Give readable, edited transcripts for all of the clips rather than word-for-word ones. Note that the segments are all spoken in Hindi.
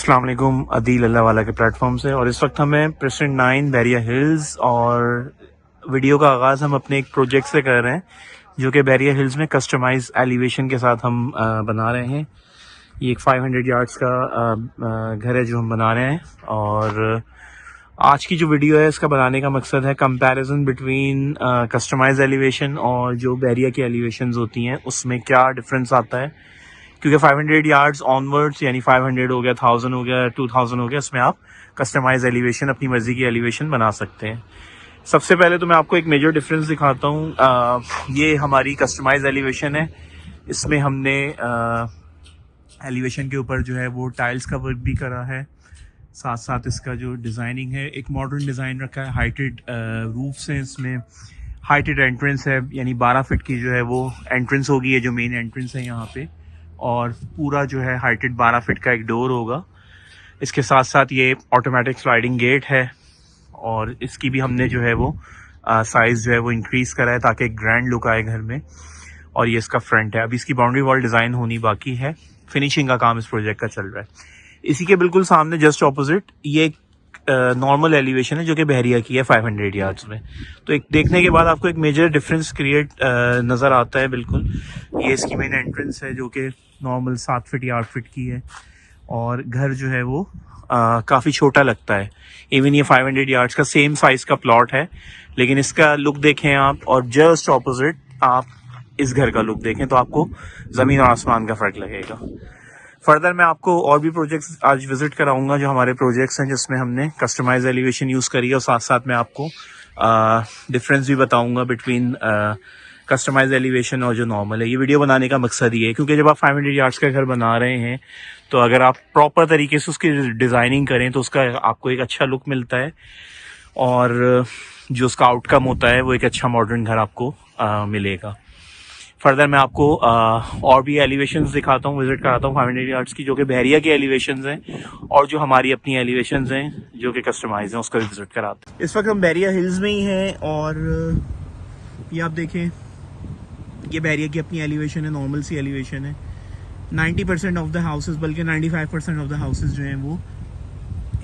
अस्सलाम वालेकुम अदील अल्लाह वाला के प्लेटफॉर्म से। और इस वक्त हमें प्रेसिडेंट 9 बैरिया हिल्स और वीडियो का आगाज़ हम अपने एक प्रोजेक्ट से कर रहे हैं जो कि बैरिया हिल्स में कस्टमाइज एलिवेशन के साथ हम बना रहे हैं। ये एक 500 यार्ड्स का घर है जो हम बना रहे हैं। और आज की जो वीडियो है इसका बनाने का मकसद है कंपैरिजन बिटवीन कस्टमाइज एलिवेशन और जो बैरिया की एलिवेशंस होती हैं उसमें क्या डिफरेंस आता है, क्योंकि 500 यार्ड्स ऑनवर्ड्स यानी 500 हो गया, 1000 हो गया, 2000 हो गया, इसमें आप कस्टमाइज एलिवेशन अपनी मर्जी की एलिवेशन बना सकते हैं। सबसे पहले तो मैं आपको एक मेजर डिफरेंस दिखाता हूँ। ये हमारी कस्टमाइज एलिवेशन है। इसमें हमने एलिवेशन के ऊपर जो है वो टाइल्स का वर्क भी करा है, साथ साथ इसका जो डिज़ाइनिंग है एक मॉडर्न डिज़ाइन रखा है। हाइटेड रूफ्स हैं, इसमें हाइटेड एंट्रेंस है, यानी 12 फीट की जो है वो एंट्रेंस होगी, ये जो मेन एंट्रेंस है यहाँ पे। और पूरा जो है हाइटेड 12 फीट का एक डोर होगा। इसके साथ साथ ये ऑटोमेटिक स्लाइडिंग गेट है और इसकी भी हमने जो है वो साइज़ जो है वो इंक्रीज़ करा है ताकि एक ग्रैंड लुक आए घर में। और ये इसका फ्रंट है। अभी इसकी बाउंड्री वॉल डिज़ाइन होनी बाकी है, फिनिशिंग का काम इस प्रोजेक्ट का चल रहा है। इसी के बिल्कुल सामने जस्ट ऑपोजिट ये एक नॉर्मल एलिवेशन है जो कि बहरिया की है 500 यार्ड्स में। तो एक देखने के बाद आपको एक मेजर डिफरेंस क्रिएट नज़र आता है। बिल्कुल ये इसकी मेन एंट्रेंस है जो कि नॉर्मल 7 फीट या 8 फीट की है और घर जो है वो काफ़ी छोटा लगता है। इवन ये 500 यार्ड्स का सेम साइज़ का प्लॉट है, लेकिन इसका लुक देखें आप और जस्ट ऑपोजिट आप इस घर का लुक देखें तो आपको ज़मीन और आसमान का फ़र्क लगेगा। फर्दर मैं आपको और भी प्रोजेक्ट्स आज विजिट कराऊंगा जो हमारे प्रोजेक्ट्स हैं जिसमें हमने कस्टमाइज एलिवेशन यूज़ करी है, और साथ साथ मैं आपको डिफरेंस भी बताऊंगा बिटवीन कस्टमाइज एलिवेशन और जो नॉर्मल है। ये वीडियो बनाने का मकसद ये है क्योंकि जब आप 500 यार्ड्स का घर बना रहे हैं तो अगर आप प्रॉपर तरीके से उसकी डिज़ाइनिंग करें तो उसका आपको एक अच्छा लुक मिलता है और जो उसका आउटकम होता है वो एक अच्छा मॉडर्न घर आपको मिलेगा। फर्दर मैं आपको और भी एलिवेशंस दिखाता हूँ, विजिट कराता हूँ 500 यार्ड्स की जो कि बहरिया की एलिवेशंस हैं और जो हमारी अपनी एलिवेशंस हैं जो कि कस्टमाइज हैं उसका विजिट कराते हैं। इस वक्त हम बहरिया हिल्स में ही हैं और ये आप देखें ये बहरिया की अपनी एलिवेशन है, नॉर्मल सी एलिवेशन है। 90% ऑफ द हाउसेस, बल्कि 95% ऑफ द हाउसेस जो हैं वो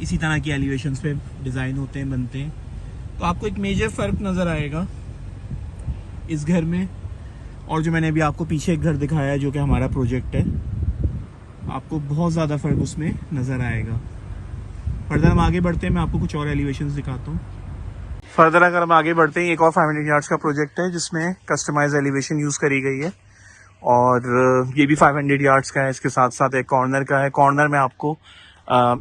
इसी तरह की एलिवेशंस पे डिज़ाइन होते हैं, बनते हैं। तो आपको एक मेजर फ़र्क नज़र आएगा इस घर में और जो मैंने अभी आपको पीछे एक घर दिखाया है जो कि हमारा प्रोजेक्ट है, आपको बहुत ज़्यादा फ़र्क उसमें नज़र आएगा। फर्दर हम आगे बढ़ते हैं, मैं आपको कुछ और एलिवेशंस दिखाता हूँ। फर्दर अगर हम आगे बढ़ते हैं, एक और 500 यार्ड्स का प्रोजेक्ट है जिसमें कस्टमाइज एलिवेशन यूज़ करी गई है और ये भी 500 यार्ड्स का है। इसके साथ साथ एक कॉर्नर का है। कॉर्नर में आपको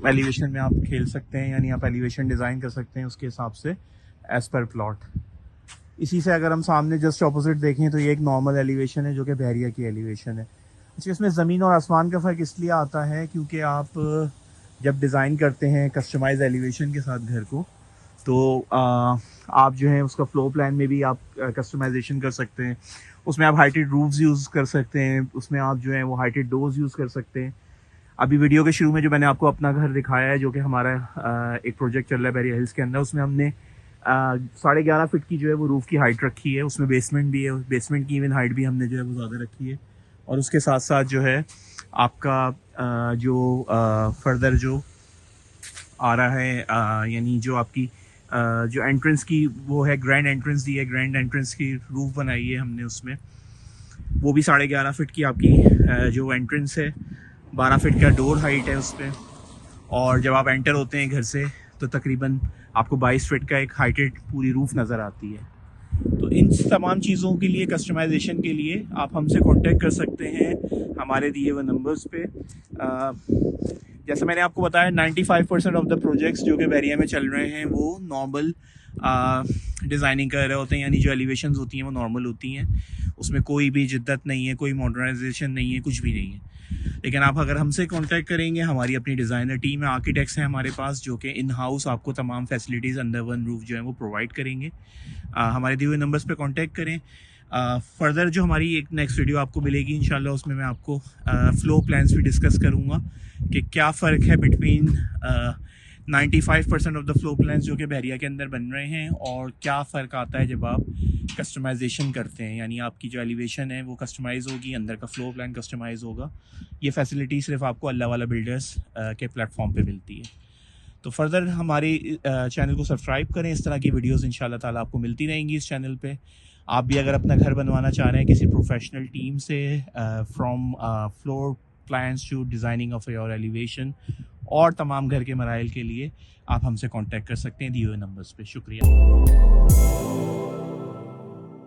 एलिवेशन में आप खेल सकते हैं, यानी आप एलिवेशन डिज़ाइन कर सकते हैं उसके हिसाब से एज़ पर प्लॉट। इसी से अगर हम सामने जस्ट ऑपोजिट देखें तो ये एक नॉर्मल एलिवेशन है जो कि बहरिया की एलिवेशन है। अच्छा, इसमें ज़मीन और आसमान का फ़र्क इसलिए आता है क्योंकि आप जब डिज़ाइन करते हैं कस्टमाइज एलिवेशन के साथ घर को तो आप जो है उसका फ्लोर प्लान में भी आप कस्टमाइजेशन कर सकते हैं। उसमें आप हाइटेड रूफ्स यूज़ कर सकते हैं, उसमें आप जो है वो हाइटेड डोर्स यूज़ कर सकते हैं। अभी वीडियो के शुरू में जो मैंने आपको अपना घर दिखाया है जो कि हमारा एक प्रोजेक्ट चल रहा है बहरिया हिल्स के अंदर, उसमें हमने 11.5 फीट की जो है वो रूफ़ की हाइट रखी है। उसमें बेसमेंट भी है, बेसमेंट की इवन हाइट भी हमने जो है वो ज़्यादा रखी है। और उसके साथ साथ जो है आपका जो फर्दर जो आ रहा है यानी जो आपकी जो एंट्रेंस की वो है, ग्रैंड एंट्रेंस दी है, ग्रैंड एंट्रेंस की रूफ़ बनाई है हमने उसमें। वो भी 11.5 फीट की आपकी जो एंट्रेंस है, 12 फीट का डोर हाइट है उस पर। और जब आप एंटर होते हैं घर से तो तकरीबन आपको 22 फीट का एक हाइटेड पूरी रूफ़ नज़र आती है। तो इन तमाम चीज़ों के लिए, कस्टमाइजेशन के लिए आप हमसे कांटेक्ट कर सकते हैं हमारे दिए हुए नंबर्स पे। जैसे मैंने आपको बताया 95% ऑफ द प्रोजेक्ट्स जो कि बहरिया में चल रहे हैं वो नॉर्मल डिज़ाइनिंग कर रहे होते हैं, यानी जो एलिवेशंस होती हैं वो नॉर्मल होती हैं, उसमें कोई भी जिद्दत नहीं है, कोई मॉडर्नाइजेशन नहीं है, कुछ भी नहीं है। लेकिन आप अगर हमसे कांटेक्ट करेंगे, हमारी अपनी डिज़ाइनर टीम है, आर्किटेक्ट्स हैं हमारे पास जो कि इन हाउस आपको तमाम फैसिलिटीज़ अंडर वन रूफ जो है वो प्रोवाइड करेंगे। हमारे दिए हुए नंबर्स पे कांटेक्ट करें। फर्दर जो हमारी एक नेक्स्ट वीडियो आपको मिलेगी इंशाल्लाह, उसमें मैं आपको फ्लो प्लान्स भी डिस्कस करूँगा कि क्या फ़र्क है between 95% of the floor plans जो कि बहरिया के अंदर बन रहे हैं। और क्या फ़र्क आता है जब आप कस्टमाइजेशन करते हैं, यानी आपकी जो एलिवेशन है वो कस्टमाइज़ होगी, अंदर का फ्लोर प्लान कस्टमाइज़ होगा। ये फैसिलिटी सिर्फ आपको अल्लाह वाला बिल्डर्स के प्लेटफॉर्म पे मिलती है। तो फर्दर हमारे चैनल को सब्सक्राइब करें, इस तरह की वीडियोस इंशाल्लाह ताला आपको मिलती रहेंगी इस चैनल पे। आप भी अगर अपना घर बनवाना चाह रहे हैं किसी प्रोफेशनल टीम से, from floor plans to designing of your elevation और तमाम घर के मराइल के लिए, आप हमसे कांटेक्ट कर सकते हैं दिए हुए नंबर्स पे। शुक्रिया।